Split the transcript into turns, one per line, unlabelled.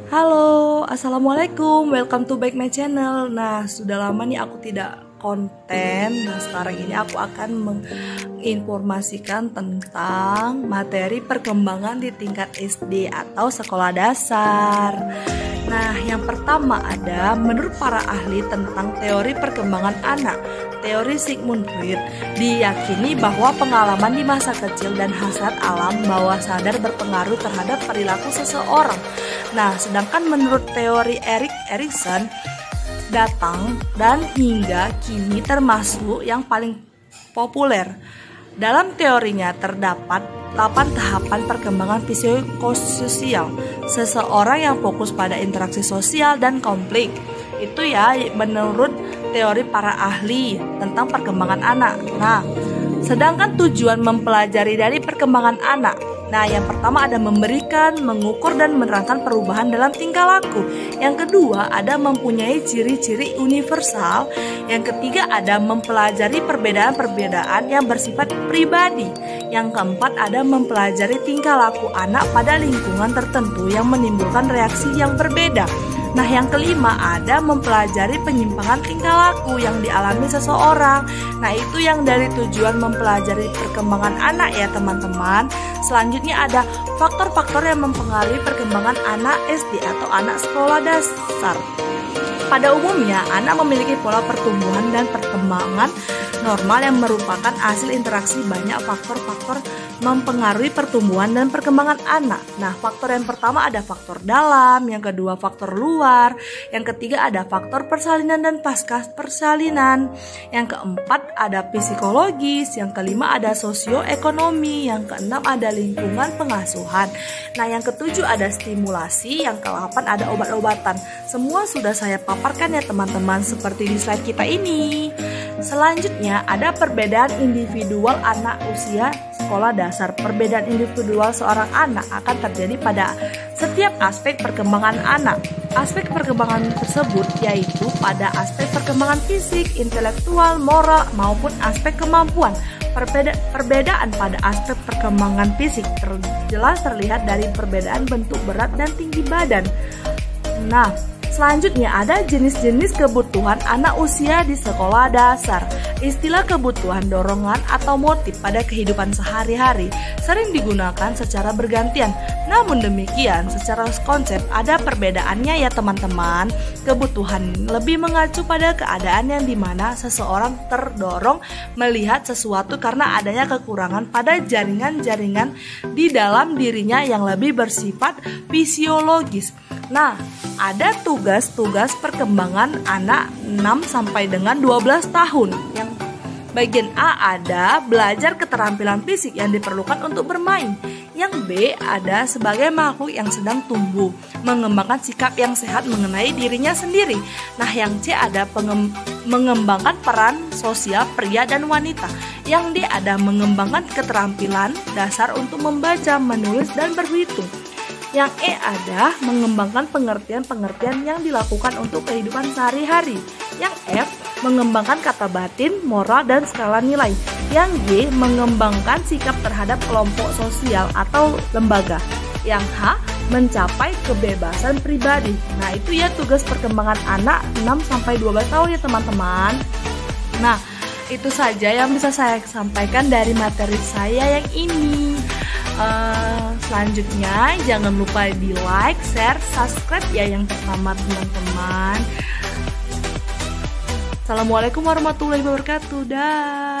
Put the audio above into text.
Halo, assalamualaikum, welcome to back my channel. Nah, sudah lama nih aku tidak konten. Nah, sekarang ini aku akan menginformasikan tentang materi perkembangan di tingkat SD atau sekolah dasar. Nah, yang pertama ada menurut para ahli tentang teori perkembangan anak, teori Sigmund Freud, diyakini bahwa pengalaman di masa kecil dan hasrat alam bawah sadar berpengaruh terhadap perilaku seseorang. Nah, sedangkan menurut teori Erik Erikson, datang dan hingga kini termasuk yang paling populer. Dalam teorinya terdapat 8 tahapan perkembangan psikososial seseorang yang fokus pada interaksi sosial dan konflik. Itu ya menurut teori para ahli tentang perkembangan anak. Nah, sedangkan tujuan mempelajari dari perkembangan anak. Nah, yang pertama ada memberikan, mengukur dan menerangkan perubahan dalam tingkah laku. Yang kedua ada mempunyai ciri-ciri universal. Yang ketiga ada mempelajari perbedaan-perbedaan yang bersifat pribadi. Yang keempat ada mempelajari tingkah laku anak pada lingkungan tertentu yang menimbulkan reaksi yang berbeda. Nah, yang kelima ada mempelajari penyimpangan tingkah laku yang dialami seseorang. Nah, itu yang dari tujuan mempelajari perkembangan anak ya teman-teman. Selanjutnya ada faktor-faktor yang mempengaruhi perkembangan anak SD atau anak sekolah dasar. Pada umumnya, anak memiliki pola pertumbuhan dan perkembangan normal yang merupakan hasil interaksi banyak faktor-faktor mempengaruhi pertumbuhan dan perkembangan anak. Nah, faktor yang pertama ada faktor dalam, yang kedua faktor luar, yang ketiga ada faktor persalinan dan pasca persalinan, yang keempat ada psikologis, yang kelima ada sosioekonomi, yang keenam ada lingkungan pengasuhan. Nah, yang ketujuh ada stimulasi, yang ke-8 ada obat-obatan. Semua sudah saya paparkan ya teman-teman seperti di slide kita ini. Selanjutnya ada perbedaan individual anak usia sekolah dasar. Perbedaan individual seorang anak akan terjadi pada setiap aspek perkembangan anak. Aspek perkembangan tersebut yaitu pada aspek perkembangan fisik, intelektual, moral maupun aspek kemampuan. Perbedaan pada aspek perkembangan fisik jelas terlihat dari perbedaan bentuk berat dan tinggi badan. Nah, selanjutnya ada jenis-jenis kebutuhan anak usia di sekolah dasar. Istilah kebutuhan dorongan atau motif pada kehidupan sehari-hari sering digunakan secara bergantian. Namun demikian, secara konsep ada perbedaannya ya teman-teman. Kebutuhan lebih mengacu pada keadaan yang dimana seseorang terdorong melihat sesuatu karena adanya kekurangan pada jaringan-jaringan di dalam dirinya yang lebih bersifat fisiologis. Nah, ada tugas-tugas perkembangan anak 6 sampai dengan 12 tahun. Yang bagian A ada belajar keterampilan fisik yang diperlukan untuk bermain. Yang B ada sebagai makhluk yang sedang tumbuh, mengembangkan sikap yang sehat mengenai dirinya sendiri. Nah, yang C ada mengembangkan peran sosial pria dan wanita. Yang D ada mengembangkan keterampilan dasar untuk membaca, menulis, dan berhitung. Yang E ada mengembangkan pengertian-pengertian yang dilakukan untuk kehidupan sehari-hari. Yang F mengembangkan kata batin, moral, dan skala nilai. Yang G mengembangkan sikap terhadap kelompok sosial atau lembaga. Yang H mencapai kebebasan pribadi. Nah, itu ya tugas perkembangan anak 6-12 tahun ya teman-teman. Nah, itu saja yang bisa saya sampaikan dari materi saya yang ini. Selanjutnya jangan lupa di like, share, subscribe ya yang pertama teman-teman. Assalamualaikum warahmatullahi wabarakatuh. Dah.